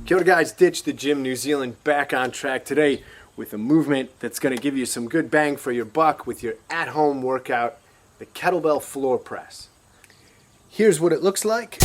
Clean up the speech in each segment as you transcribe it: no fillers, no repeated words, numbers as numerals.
Kia ora guys, Ditch the Gym New Zealand back on track today with a movement that's going to give you some good bang for your buck with your at-home workout, the kettlebell floor press. Here's what it looks like.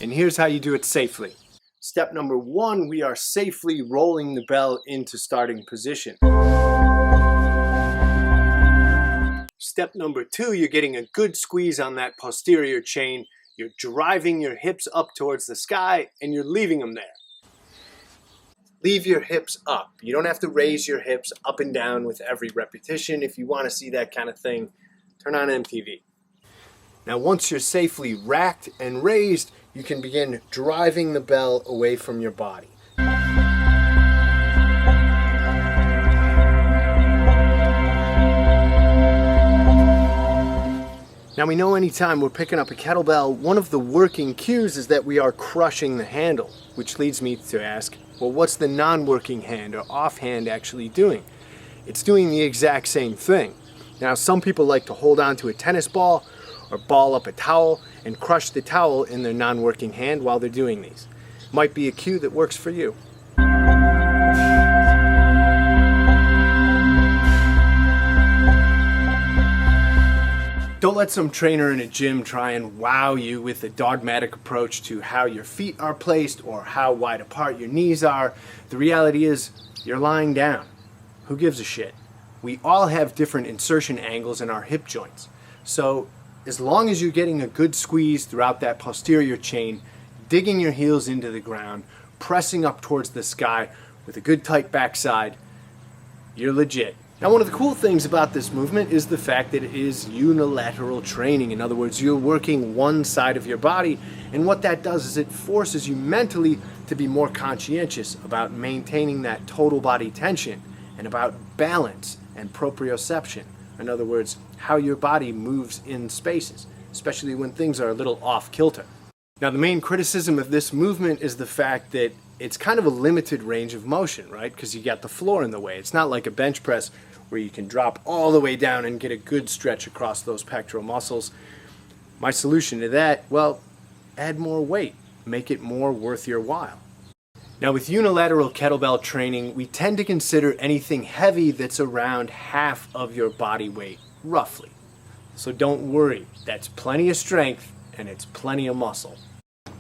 And here's how you do it safely. Step number 1, we are safely rolling the bell into starting position. Step number 2, you're getting a good squeeze on that posterior chain. You're driving your hips up towards the sky and you're leaving them there. Leave your hips up. You don't have to raise your hips up and down with every repetition. If you want to see that kind of thing, turn on MTV. Now once you're safely racked and raised, you can begin driving the bell away from your body. Now we know anytime we're picking up a kettlebell, one of the working cues is that we are crushing the handle, which leads me to ask, well, what's the non-working hand or offhand actually doing? It's doing the exact same thing. Now some people like to hold on to a tennis ball or ball up a towel and crush the towel in their non-working hand while they're doing these. Might be a cue that works for you. Don't let some trainer in a gym try and wow you with a dogmatic approach to how your feet are placed or how wide apart your knees are. The reality is, you're lying down. Who gives a shit? We all have different insertion angles in our hip joints. So as long as you're getting a good squeeze throughout that posterior chain, digging your heels into the ground, pressing up towards the sky with a good tight backside, you're legit. Now one of the cool things about this movement is the fact that it is unilateral training. In other words, you're working one side of your body, and what that does is it forces you mentally to be more conscientious about maintaining that total body tension and about balance and proprioception. In other words, how your body moves in spaces, especially when things are a little off kilter. Now the main criticism of this movement is the fact that it's kind of a limited range of motion, right? Because you got the floor in the way. It's not like a bench press where you can drop all the way down and get a good stretch across those pectoral muscles. My solution to that, well, add more weight. Make it more worth your while. Now with unilateral kettlebell training, we tend to consider anything heavy that's around half of your body weight, roughly. So don't worry, that's plenty of strength and it's plenty of muscle.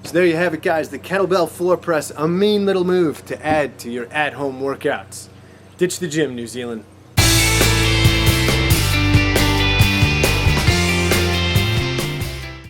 So there you have it guys, the kettlebell floor press, a mean little move to add to your at-home workouts. Ditch the Gym, New Zealand.